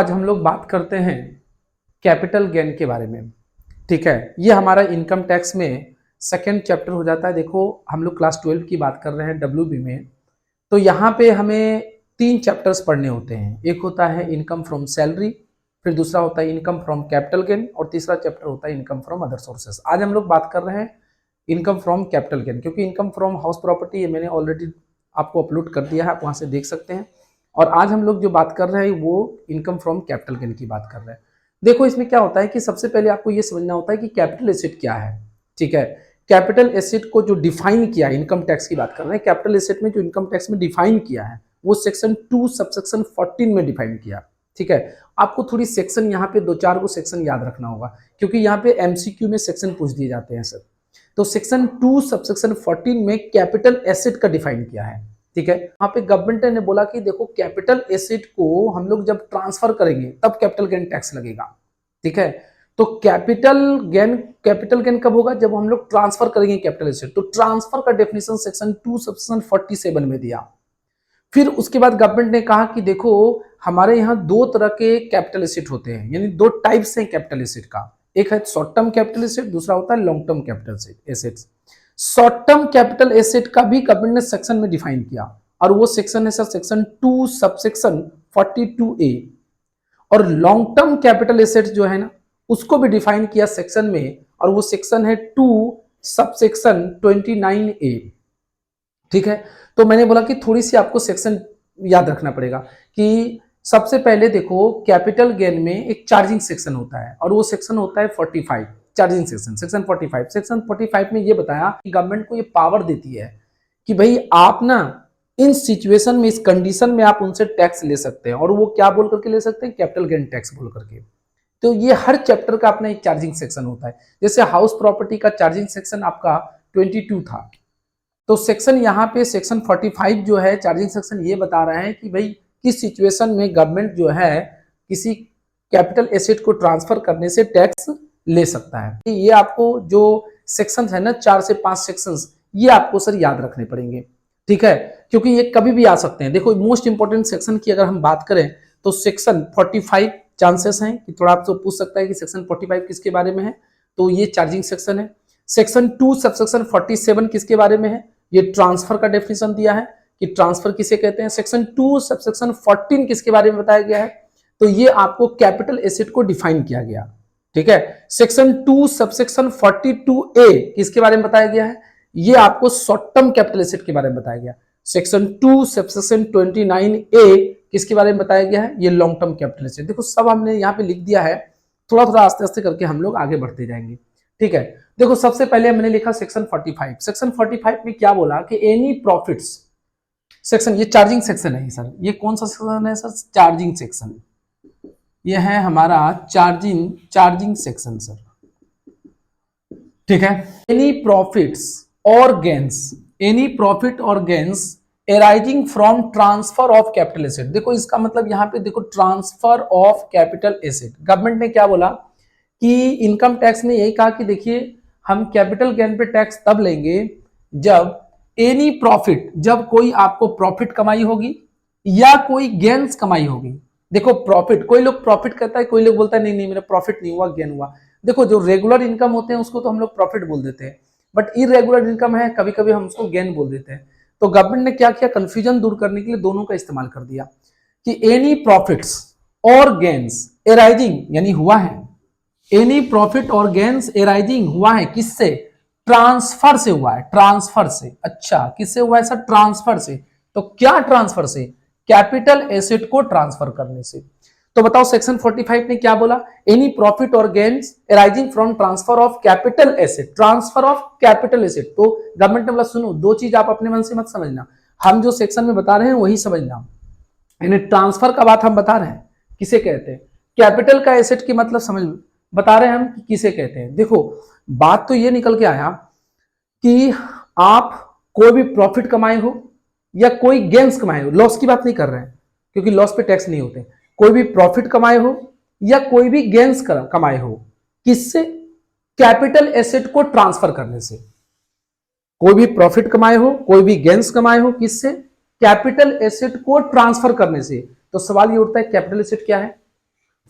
आज हम लोग बात करते हैं कैपिटल गेन के बारे में। ठीक है, ये हमारा इनकम टैक्स में सेकंड चैप्टर हो जाता है। देखो हम लोग क्लास 12 की बात कर रहे हैं डब्ल्यूबी में, तो यहाँ पे हमें 3 चैप्टर्स पढ़ने होते हैं। एक होता है इनकम फ्रॉम सैलरी, फिर दूसरा होता है इनकम फ्रॉम कैपिटल गेन और तीसरा चैप्टर होता है इनकम फ्रॉम अदर सोर्सेस। आज हम लोग बात कर रहे हैं इनकम फ्रॉम कैपिटल गेन, क्योंकि इनकम फ्रॉम हाउस प्रॉपर्टी ये मैंने ऑलरेडी आपको अपलोड कर दिया है, आप वहाँ से देख सकते हैं। और आज हम लोग जो बात कर रहे हैं वो इनकम फ्रॉम कैपिटल गेन की बात कर रहे हैं। देखो इसमें क्या होता है कि सबसे पहले आपको ये समझना होता है कि कैपिटल एसेट क्या है। ठीक है, कैपिटल एसेट को जो डिफाइन किया है, इनकम टैक्स की बात कर रहे हैं, कैपिटल एसेट में जो इनकम टैक्स में डिफाइन किया है वो सेक्शन 2 सबसेक्शन 14 में डिफाइन किया। ठीक है, आपको थोड़ी सेक्शन यहाँ पे 2-4 को सेक्शन याद रखना होगा, क्योंकि यहाँ पे एमसीक्यू में सेक्शन पूछ दिए जाते हैं सर। तो सेक्शन 2 सबसेक्शन 14 में कैपिटल एसेट का डिफाइन किया है। ठीक है, वहां पे गवर्नमेंट ने बोला कि देखो कैपिटल एसेट को हम लोग जब ट्रांसफर करेंगे तब कैपिटल गेन टैक्स लगेगा। ठीक है, तो कैपिटल गेन कब होगा? जब हम लोग ट्रांसफर करेंगे कैपिटल एसेट। तो ट्रांसफर का डेफिनेशन सेक्शन 2 सबसेक्शन 47 में दिया। फिर उसके बाद गवर्नमेंट ने कहा कि देखो हमारे यहाँ 2 तरह के कैपिटल एसेट होते हैं, यानी 2 टाइप्स हैं कैपिटल एसेट का। एक है शॉर्ट टर्म कैपिटल एसेट, दूसरा होता है long term capital assets. Short term capital asset का भी गवर्नमेंट ने सेक्शन में डिफाइन किया, और वो सेक्शन है सर सेक्शन 2 सबसेक्शन 42A। और लॉन्ग टर्म कैपिटल एसेट जो है ना उसको भी डिफाइन किया सेक्शन में, और वो सेक्शन है 2 सबसेक्शन 29A। ठीक है, तो मैंने बोला कि थोड़ी सी आपको सेक्शन याद रखना पड़ेगा कि सबसे पहले देखो कैपिटल गेन में एक चार्जिंग सेक्शन होता है, और वो सेक्शन होता है 45 चार्जिंग सेक्शन, सेक्शन 45। सेक्शन 45 में ये बताया कि गवर्नमेंट को ये पावर देती है कि भाई आप ना इन सिचुएशन में, इस कंडीशन में आप उनसे टैक्स ले सकते हैं, और वो क्या बोल करके ले सकते हैं? कैपिटल गेन टैक्स बोल करके। तो ये हर चैप्टर का अपना एक चार्जिंग सेक्शन होता है। जैसे हाउस प्रॉपर्टी का चार्जिंग सेक्शन आपका 22 था, तो सेक्शन यहाँ पे सेक्शन 45 जो है चार्जिंग सेक्शन ये बता रहा है कि भाई किस सिचुएशन में गवर्नमेंट जो है किसी कैपिटल एसेट को ट्रांसफर करने से टैक्स ले सकता है। ये आपको जो सेक्शन है ना 4 से 5 सेक्शंस, ये आपको सर याद रखने पड़ेंगे। ठीक है, क्योंकि ये कभी भी आ सकते हैं। देखो मोस्ट इंपॉर्टेंट सेक्शन की अगर हम बात करें तो सेक्शन 45 चांसेस हैं कि थोड़ा आपसे पूछ सकता है कि सेक्शन 45 किसके बारे में है, तो ये चार्जिंग सेक्शन है। सेक्शन 2 सबसेक्शन 47 किसके बारे में है? ये ट्रांसफर का डेफिनेशन दिया है कि ट्रांसफर किसे कहते हैं। सेक्शन 2 सबसेक्शन 14 किसके बारे में बताया गया है? तो ये आपको कैपिटल एसेट को डिफाइन किया गया। ठीक है, सेक्शन 2 सबसेक्शन 42A किसके बारे में बताया गया है? ये आपको शॉर्ट टर्म कैपिटल एसेट के बारे में बताया गया। सेक्शन 2 सबसेक्शन 29A किसके बारे में बताया गया है? ये लॉन्ग टर्म कैपिटल एसेट। देखो सब हमने यहाँ पे लिख दिया है, थोड़ा थोड़ा आस्ते आस्ते करके हम लोग आगे बढ़ते जाएंगे। ठीक है, देखो सबसे पहले मैंने लिखा सेक्शन 45। सेक्शन 45 में क्या बोला कि एनी प्रॉफिट्स, सेक्शन ये चार्जिंग सेक्शन है सर। ये कौन सा सेक्शन है सर? Charging section. ये है हमारा चार्जिंग सेक्शन सर। ठीक है, एनी प्रॉफिट्स और gains arising from transfer of capital asset. देखो इसका मतलब यहाँ पे देखो transfer of capital asset. Government ने क्या बोला कि इनकम टैक्स ने यही कहा कि देखिए हम कैपिटल गेन पे टैक्स तब लेंगे जब एनी प्रॉफिट, जब कोई आपको प्रॉफिट कमाई होगी या कोई गेन्स कमाई होगी। देखो प्रॉफिट, कोई लोग प्रॉफिट कहता है, कोई लोग बोलता है नहीं नहीं मेरा प्रॉफिट नहीं हुआ, गेन हुआ। देखो जो रेगुलर इनकम होते हैं उसको तो हम लोग प्रॉफिट बोल देते हैं, बट इरेगुलर इनकम है कभी कभी हम उसको गेन बोल देते हैं। तो गवर्नमेंट ने क्या किया, कंफ्यूजन दूर करने के लिए दोनों का इस्तेमाल कर दिया कि एनी प्रॉफिट्स और गेन्स एराइजिंग, यानी हुआ है, एनी प्रॉफिट और गेन्स एराइजिंग हुआ है किससे? ट्रांसफर से हुआ है, ट्रांसफर से। अच्छा किससे हुआ है सर? ट्रांसफर से। तो क्या ट्रांसफर से? कैपिटल एसेट को ट्रांसफर करने से। तो बताओ सेक्शन 45 ने क्या बोला? एनी प्रॉफिट और gains arising from transfer of capital asset, transfer of capital asset. तो गवर्नमेंट ने बोला सुनो, 2 चीज आप अपने मन से मत समझना, हम जो सेक्शन में बता रहे हैं वही समझना। यानी ट्रांसफर का बात हम बता रहे हैं किसे कहते हैं, कैपिटल का एसेट की मतलब समझ बता रहे हैं हम कि किसे कहते हैं। देखो बात तो ये निकल के आया कि आप कोई भी प्रॉफिट कमाए हो या कोई गेन्स कमाए हो, लॉस की बात नहीं कर रहे हैं क्योंकि लॉस पे टैक्स नहीं होते। कोई भी प्रॉफिट कमाए हो या कोई भी गेन्स कमाए हो, किससे? कैपिटल एसेट को ट्रांसफर करने से। कोई भी प्रॉफिट कमाए हो, कोई भी गेन्स कमाए हो, किससे? कैपिटल एसेट को ट्रांसफर करने से। तो सवाल ये उठता है कैपिटल एसेट क्या है?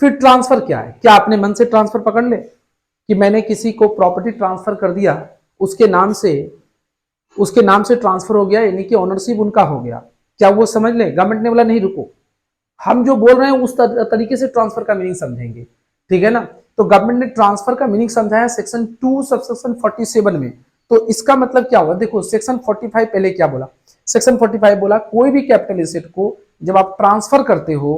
फिर ट्रांसफर क्या है? क्या आपने मन से ट्रांसफर पकड़ ले कि मैंने किसी को प्रॉपर्टी ट्रांसफर कर दिया, उसके नाम से ट्रांसफर हो गया, यानी कि ओनरशिप उनका हो गया, क्या वो समझ ले? गवर्नमेंट ने बोला नहीं रुको, हम जो बोल रहे हैं उस तरीके से ट्रांसफर का मीनिंग समझेंगे, ठीक है ना। तो गवर्नमेंट ने ट्रांसफर का मीनिंग समझाया सेक्शन 2 सबसेक्शन 47 में। तो इसका मतलब क्या हुआ? देखो सेक्शन 45 पहले क्या बोला? सेक्शन 45 बोला कोई भी कैपिटल एसेट को जब आप ट्रांसफर करते हो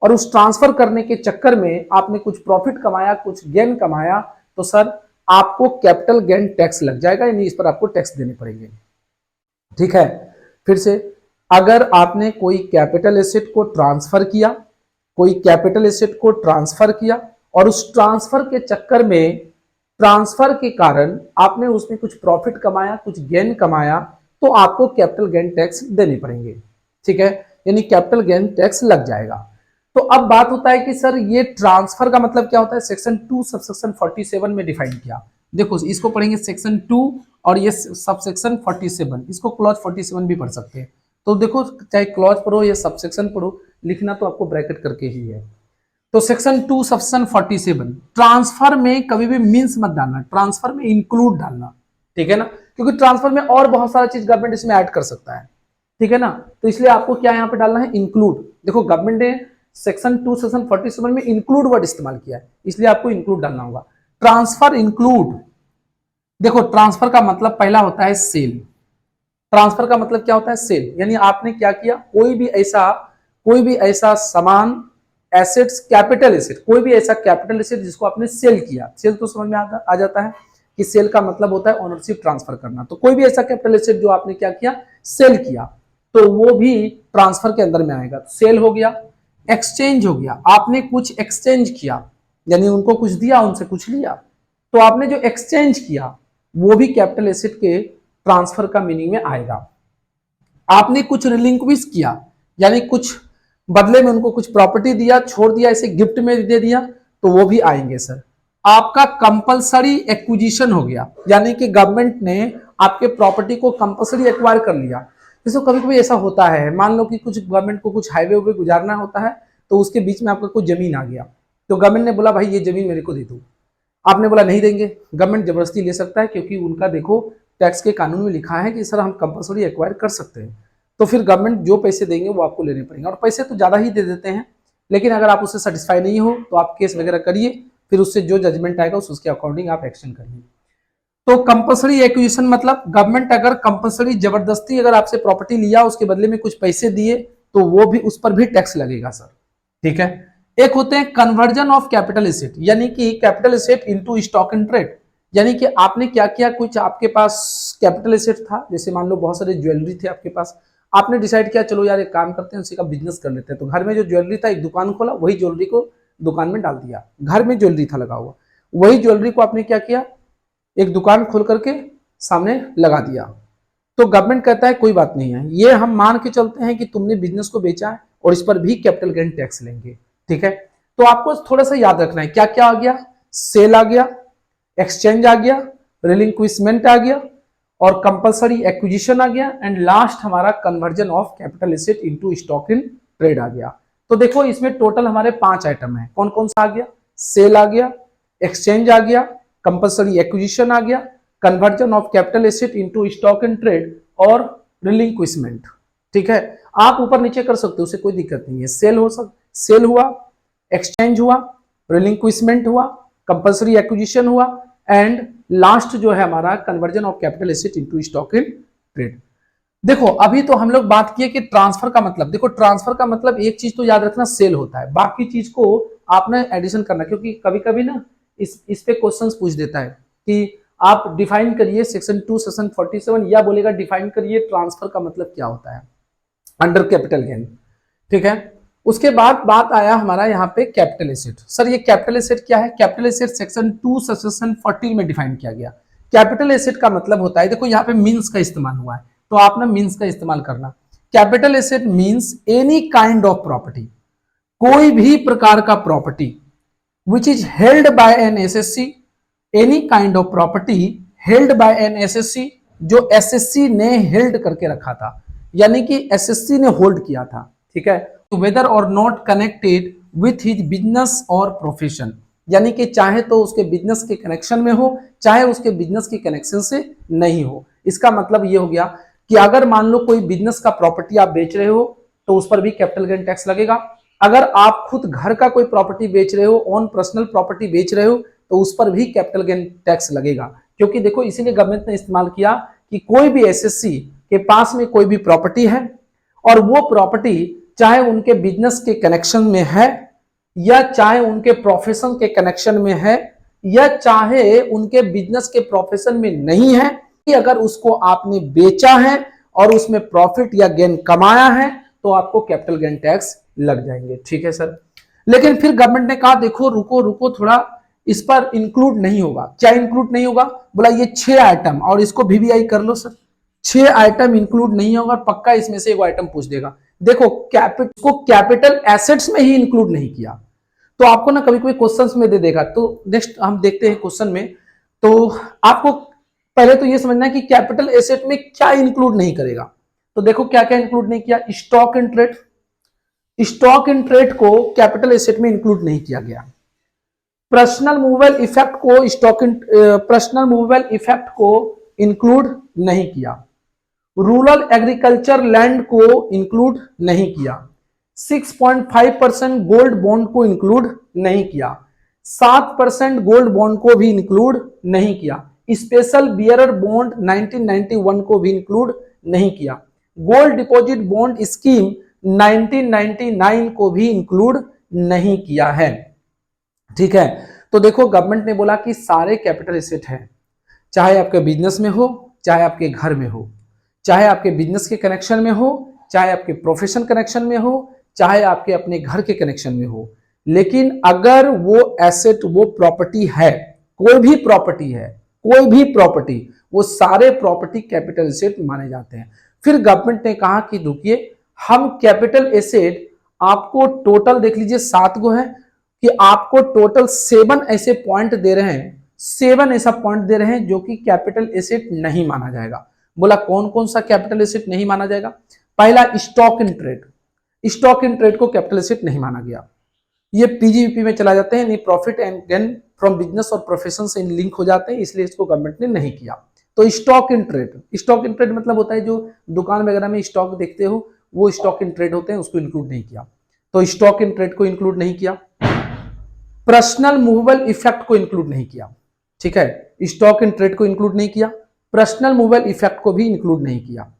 और उस ट्रांसफर करने के चक्कर में आपने कुछ प्रॉफिट कमाया, कुछ गेन कमाया, तो सर आपको कैपिटल गेन टैक्स लग जाएगा, यानी इस पर आपको टैक्स देने पड़ेंगे, ठीक है। फिर से, अगर आपने कोई कैपिटल एसेट को ट्रांसफर किया, और उस ट्रांसफर के चक्कर में, ट्रांसफर के कारण आपने उसमें कुछ प्रॉफिट कमाया, कुछ गेन कमाया, तो आपको कैपिटल गेन टैक्स देने पड़ेंगे, ठीक है, यानी कैपिटल गेन टैक्स लग जाएगा। तो अब बात होता है कि सर ये ट्रांसफर का मतलब क्या होता है? सेक्शन 2 सबसेक्शन 47 में डिफाइन किया। देखो इसको पढ़ेंगे सेक्शन 2 और ये सबसेक्शन 47, इसको क्लॉज 47 भी पढ़ सकते हैं। तो देखो चाहे क्लॉज पढ़ो या सबसेक्शन पढ़ो, लिखना तो आपको ब्रैकेट करके ही है। तो सेक्शन 2 सबसेक्शन 47, ट्रांसफर में कभी भी मींस मत डालना, ट्रांसफर में इंक्लूड डालना, ठीक है ना, क्योंकि ट्रांसफर में और बहुत सारा चीज गवर्नमेंट इसमें ऐड कर सकता है, ठीक है ना। तो इसलिए आपको क्या यहाँ पे डालना है? इंक्लूड। देखो गवर्नमेंट ने सेक्शन 2 सेक्शन 47 में इंक्लूड वर्ड इस्तेमाल किया है, इसलिए आपको इंक्लूड डालना होगा। ट्रांसफर इंक्लूड, देखो ट्रांसफर का मतलब पहला होता है सेल। ट्रांसफर का मतलब क्या होता है? सेल, यानी आपने क्या किया, कोई भी ऐसा सामान, एसेट्स, कैपिटल एसेट, कोई भी ऐसा कैपिटल एसेट जिसको आपने सेल किया। सेल तो समझ में आ जाता है कि सेल का मतलब होता है ओनरशिप ट्रांसफर करना। तो कोई भी ऐसा कैपिटल एसेट जो आपने क्या किया, सेल किया, तो वो भी ट्रांसफर के अंदर में आएगा। सेल हो गया। एक्सचेंज हो गया, आपने कुछ एक्सचेंज किया, यानी उनको कुछ दिया, उनसे कुछ लिया, तो आपने जो एक्सचेंज किया वो भी कैपिटल एसेट के ट्रांसफर का मीनिंग में आएगा। आपने कुछ रिलिंक्विश किया, यानी कुछ बदले में उनको कुछ प्रॉपर्टी दिया, छोड़ दिया, ऐसे गिफ्ट में दे दिया, तो वो भी आएंगे सर। आपका कंपलसरी एक्विजिशन हो गया, यानी कि गवर्नमेंट ने आपके प्रॉपर्टी को कंपलसरी एक्वायर कर लिया। जैसे कभी कभी ऐसा होता है, मान लो कि कुछ गवर्नमेंट को कुछ हाईवे पे गुजारना होता है, तो उसके बीच में आपका कुछ जमीन आ गया, तो गवर्नमेंट ने बोला भाई ये जमीन मेरे को दे दो। आपने बोला नहीं देंगे, गवर्नमेंट जबरदस्ती ले सकता है, क्योंकि उनका देखो टैक्स के कानून में लिखा है कि सर हम कंपलसरी एक्वायर कर सकते हैं। तो फिर गवर्नमेंट जो पैसे देंगे वो आपको लेने पड़ेंगे, और पैसे तो ज़्यादा ही दे देते हैं, लेकिन अगर आप उससे सेटिस्फाई नहीं हो तो आप केस वगैरह करिए, फिर उससे जो जजमेंट आएगा उसके अकॉर्डिंग आप एक्शन करिए। तो कंपलसरी एक्विजिशन मतलब गवर्नमेंट अगर कंपलसरी जबरदस्ती अगर आपसे प्रॉपर्टी लिया, उसके बदले में कुछ पैसे दिए, तो वो भी, उस पर भी टैक्स लगेगा सर, ठीक है। एक होते हैं कन्वर्जन ऑफ कैपिटल एसेट, यानी कि capital asset into stock in trade, यानी कि आपने क्या किया, कुछ आपके पास कैपिटल एसेट था, जैसे मान लो बहुत सारे ज्वेलरी थे आपके पास, आपने डिसाइड किया चलो यार एक काम करते हैं, उसी का बिजनेस कर लेते हैं। तो घर में जो ज्वेलरी था, एक दुकान खोला, वही ज्वेलरी को दुकान में डाल दिया। घर में ज्वेलरी था लगा हुआ, वही ज्वेलरी को आपने क्या किया, एक दुकान खोल करके सामने लगा दिया। तो गवर्नमेंट कहता है कोई बात नहीं है, ये हम मान के चलते हैं कि तुमने बिजनेस को बेचा है और इस पर भी कैपिटल गेन टैक्स लेंगे, ठीक है। तो आपको थोड़ा सा याद रखना है क्या क्या आ गया, सेल आ गया, एक्सचेंज आ गया, रिलिंक्विशमेंट आ गया, और कंपलसरी एक्विजिशन आ गया, एंड लास्ट हमारा conversion of capital asset into stock in trade आ गया। तो देखो इसमें टोटल हमारे 5 आइटम है। कौन कौन सा आ गया? सेल आ गया, एक्सचेंज आ गया, कंपलसरी एक्विजिशन आ गया, conversion of capital asset into stock in trade, और रिलिंक्विशमेंट, ठीक है। आप ऊपर नीचे कर सकते हो, उससे कोई दिक्कत नहीं है। सेल हुआ, एक्सचेंज हुआ, रिलिंक्विशमेंट हुआ, कंपलसरी एक्विजिशन हुआ, एंड लास्ट जो है हमारा conversion of capital asset into stock in trade. देखो अभी तो हम लोग बात किए कि ट्रांसफर का मतलब, देखो ट्रांसफर का मतलब एक चीज तो याद रखना, सेल होता है, बाकी चीज को आपने एडिशन करना, क्योंकि कभी कभी ना इस पे क्वेश्चंस पूछ देता है कि आप डिफाइन करिए सेक्शन 2 सेक्शन 47, या बोलेगा डिफाइन करिए ट्रांसफर का मतलब क्या होता है अंडर कैपिटल गेन, ठीक है। उसके बाद बात आया हमारा यहाँ पे कैपिटल एसेट। सर ये कैपिटल एसेट क्या है? कैपिटल एसेट सेक्शन 2 सेक्शन 14 में डिफाइन किया गया। कैपिटल एसेट का मतलब होता है, देखो यहाँ पे मीन्स का इस्तेमाल हुआ है, तो आप ना मीन्स का इस्तेमाल करना। Capital asset means any kind of property, कोई भी प्रकार का property which is held by an SSC, any kind of property held by an SSC, जो SSC ने हेल्ड करके रखा था, यानी कि SSC ने होल्ड किया था, ठीक है। Weather or not connected with his business और प्रोफेशन, यानी कि चाहे तो उसके बिजनेस के कनेक्शन में हो, चाहे उसके बिजनेस के कनेक्शन से नहीं हो। इसका मतलब ये हो गया कि अगर मान लो कोई बिजनेस का प्रॉपर्टी आप बेच रहे हो तो उस पर भी कैपिटल गेन टैक्स लगेगा। अगर आप खुद घर का कोई प्रॉपर्टी बेच रहे हो, ऑन पर्सनल प्रॉपर्टी बेच रहे हो, तो उस पर भी कैपिटल गेन टैक्स लगेगा। क्योंकि देखो इसीलिए गवर्नमेंट ने इस्तेमाल किया कि कोई भी एसएससी के पास में कोई भी प्रॉपर्टी है और वो प्रॉपर्टी चाहे उनके बिजनेस के कनेक्शन में है या चाहे उनके प्रोफेशन के कनेक्शन में है या चाहे उनके बिजनेस के प्रोफेशन में नहीं है, कि अगर उसको आपने बेचा है और उसमें प्रॉफिट या गेन कमाया है तो आपको कैपिटल गेन टैक्स लग जाएंगे। ठीक है सर। लेकिन फिर गवर्नमेंट ने कहा देखो रुको रुको थोड़ा, इस पर इंक्लूड नहीं होगा। क्या इंक्लूड नहीं होगा? बोला ये 6 आइटम, और इसको वीवीआई कर लो सर, 6 आइटम इंक्लूड नहीं होगा, पक्का इसमें से एक आइटम पूछ देगा। देखो कैपिटल एसेट्स में ही इंक्लूड नहीं किया, तो आपको ना कभी कभी क्वेश्चंस में दे देगा। तो नेक्स्ट हम देखते हैं क्वेश्चन में। तो आपको पहले तो ये समझना है कि कैपिटल एसेट में क्या इंक्लूड नहीं करेगा। तो देखो क्या क्या इंक्लूड नहीं किया। Stock in trade, stock in trade को कैपिटल एसेट में इंक्लूड नहीं किया गया। पर्सनल मूवेबल इफेक्ट को पर्सनल मूवेबल इफेक्ट को इंक्लूड नहीं किया। रूरल एग्रीकल्चर लैंड को इंक्लूड नहीं किया। 6.5% गोल्ड बॉन्ड को इंक्लूड नहीं किया। 7% गोल्ड बॉन्ड को भी इंक्लूड नहीं किया। स्पेशल बियरर बॉन्ड 1991 को भी इंक्लूड नहीं किया। गोल्ड डिपॉजिट बॉन्ड स्कीम 1999 को भी इंक्लूड नहीं किया है। ठीक है। तो देखो गवर्नमेंट ने बोला कि सारे कैपिटल एसेट हैं, चाहे आपके बिजनेस में हो, चाहे आपके घर में हो, चाहे आपके बिजनेस के कनेक्शन में हो, चाहे आपके प्रोफेशन कनेक्शन में हो, चाहे आपके अपने घर के कनेक्शन में हो, लेकिन अगर वो एसेट, वो प्रॉपर्टी है, कोई भी प्रॉपर्टी है, कोई भी प्रॉपर्टी, वो सारे प्रॉपर्टी कैपिटल एसेट माने जाते हैं। फिर गवर्नमेंट ने कहा कि रुकिए, हम कैपिटल एसेट आपको टोटल देख लीजिए 7 गो है, कि आपको टोटल 7 ऐसे पॉइंट दे रहे हैं, 7 ऐसा पॉइंट दे रहे हैं जो कि कैपिटल एसेट नहीं माना जाएगा। बोला कौन कौन सा कैपिटल एसेट नहीं माना जाएगा? पहला stock in trade, stock in trade को कैपिटल एसेट नहीं माना गया। ये पीजीबीपी में चला जाते हैं, यानी profit and gain from business और प्रोफेशन से लिंक हो जाते हैं, इसलिए इसको गवर्नमेंट ने नहीं किया। तो stock in trade, stock in trade मतलब होता है जो दुकान वगैरह में स्टॉक देखते हो वो स्टॉक इन ट्रेड होते हैं, उसको इंक्लूड नहीं किया। तो स्टॉक इन ट्रेड को इंक्लूड नहीं किया। पर्सनल मूवेबल इफेक्ट को इंक्लूड नहीं किया। ठीक है, स्टॉक इन ट्रेड को इंक्लूड नहीं किया, पर्सनल मूवेबल इफेक्ट को भी इंक्लूड नहीं किया।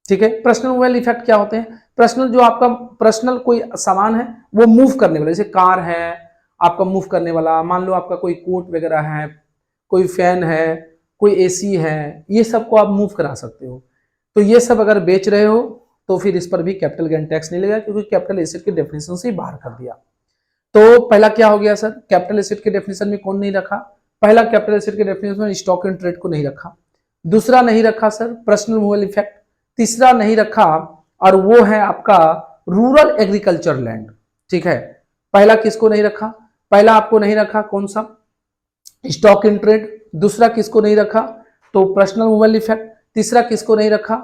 ठीक है, पर्सनल मूवेबल इफेक्ट क्या होते हैं? पर्सनल, जो आपका पर्सनल कोई सामान है वो मूव करने वाला, जैसे कार है आपका मूव करने वाला, मान लो आपका कोई कोट वगैरह है, कोई फैन है, कोई एसी है, ये सब को आप मूव करा सकते हो। तो ये सब अगर बेच रहे हो तो फिर इस पर भी कैपिटल गेन टैक्स नहीं लगेगा, क्योंकि कैपिटल एसेट के डेफिनेशन से बाहर कर दिया। तो पहला क्या हो गया सर? कैपिटल एसेट के डेफिनेशन में कौन नहीं रखा? पहला कैपिटल एसेट के डेफिनेशन में स्टॉक एंड ट्रेड को नहीं रखा। दूसरा नहीं रखा सर पर्सनल मूवेबल इफेक्ट। तीसरा नहीं रखा, और वो है आपका रूरल एग्रीकल्चर लैंड। ठीक है, पहला किसको नहीं रखा? पहला आपको नहीं रखा कौन सा? Stock in trade. दूसरा किसको नहीं रखा? तो पर्सनल मूवेबल इफेक्ट। तीसरा किसको नहीं रखा?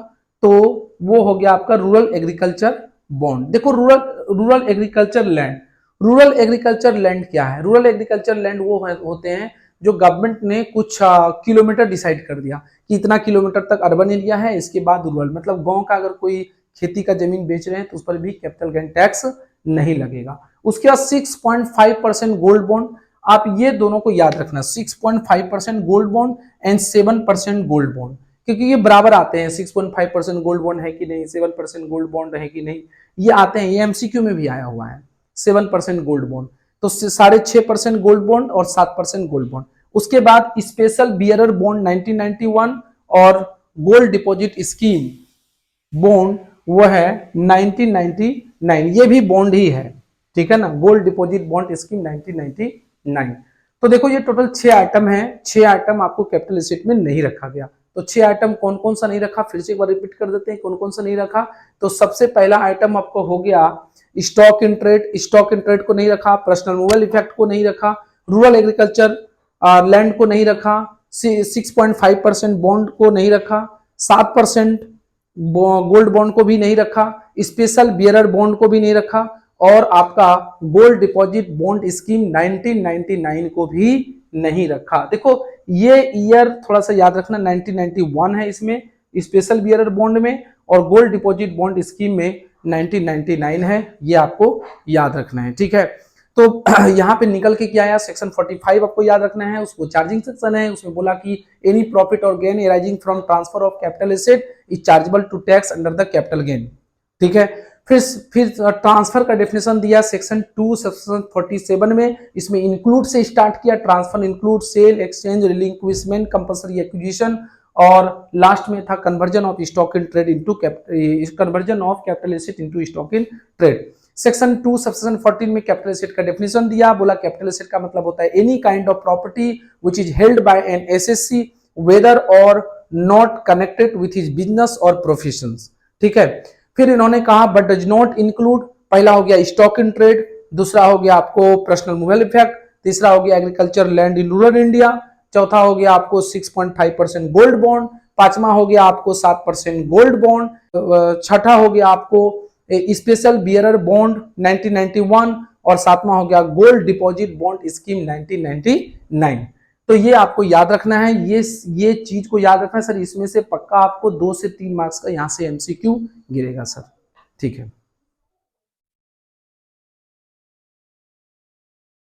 तो वो हो गया आपका रूरल एग्रीकल्चर बॉन्ड। देखो rural agriculture land, rural agriculture land क्या है? रूरल एग्रीकल्चर लैंड वो होते हैं जो गवर्नमेंट ने कुछ किलोमीटर डिसाइड कर दिया कि इतना किलोमीटर तक अर्बन एरिया है, इसके बाद रूरल, मतलब गांव का अगर कोई खेती का जमीन बेच रहे हैं तो उस पर भी कैपिटल गेन टैक्स नहीं लगेगा। उसके बाद 6.5% गोल्ड बॉन्ड, आप ये दोनों को याद रखना, 6.5% gold bond and 7% gold bond, क्योंकि ये बराबर आते हैं। 6.5% गोल्ड बॉन्ड है कि नहीं, 7% गोल्ड बॉन्ड है कि नहीं, ये आते हैं, ये एमसीक्यू में भी आया हुआ है। 7% गोल्ड बॉन्ड, तो 6.5% गोल्ड बॉन्ड और 7% गोल्ड बॉन्ड। उसके बाद स्पेशल बियरर बॉन्ड 1991 और गोल्ड डिपॉजिट स्कीम बॉन्ड वो है 1999, ये भी बॉन्ड ही है। ठीक है ना, गोल्ड डिपॉजिट बॉन्ड स्कीम 1999। तो देखो ये टोटल 6 आइटम है, 6 आइटम आपको कैपिटल एसेट में नहीं रखा गया। तो 6 आइटम कौन कौन सा नहीं रखा, फिर से एक बार रिपीट कर देते हैं कौन कौन सा नहीं रखा। तो सबसे पहला आइटम आपको हो गया stock in trade, stock in trade को नहीं रखा, पर्सनल मूवेबल इफेक्ट को नहीं रखा, रूरल एग्रीकल्चर लैंड को नहीं रखा, 6.5% बॉन्ड को नहीं रखा, 7% गोल्ड बॉन्ड को भी नहीं रखा, स्पेशल बियरर बॉन्ड को भी नहीं रखा, और आपका गोल्ड डिपॉजिट बॉन्ड स्कीम 1999 को भी नहीं रखा। देखो ये ईयर थोड़ा सा याद रखना, 1991 है इसमें स्पेशल बियरर बॉन्ड में, और गोल्ड डिपॉजिट बॉन्ड स्कीम में 1999 है, ये आपको याद रखना है, ठीक है। तो यहाँ पे निकल के क्या आया, सेक्शन 45 आपको याद रखना है, उसको चार्जिंग सेक्शन है, उसमें बोला कि एनी प्रॉफिट और gain arising from transfer of capital asset is chargeable to tax under the capital gain, ठीक है। फिर ट्रांसफर का डेफिनेशन दिया सेक्शन 2 सेक्शन 47 में, इसमें इंक्लूड से स्टार्ट किया, transfer include sale, exchange, relinquishment, compulsory acquisition, और लास्ट में था conversion of stock in trade into conversion of capital asset into stock in trade. Section 2 section 14 में कैपिटल एसेट का डेफिनेशन दिया, बोला कैपिटल एसेट का मतलब होता है any kind of property which is held by an assessee whether or not connected with his business और professions, ठीक है। फिर इन्होंने कहा बट डज नॉट इंक्लूड, पहला हो गया स्टॉक इन ट्रेड, दूसरा हो गया आपको पर्सनल मूवल इफेक्ट, तीसरा हो गया agriculture land in rural India, चौथा हो गया आपको 6.5% गोल्ड बॉन्ड, पांचवा हो गया आपको 7% गोल्ड बॉन्ड, छठा हो गया आपको स्पेशल बियरर बॉन्ड 1991, और सातवां हो गया गोल्ड डिपॉजिट बॉन्ड स्कीम 1999। तो ये आपको याद रखना है, ये चीज को याद रखना है सर, इसमें से पक्का आपको 2 से 3 मार्क्स का यहाँ से एमसीक्यू गिरेगा सर, ठीक है।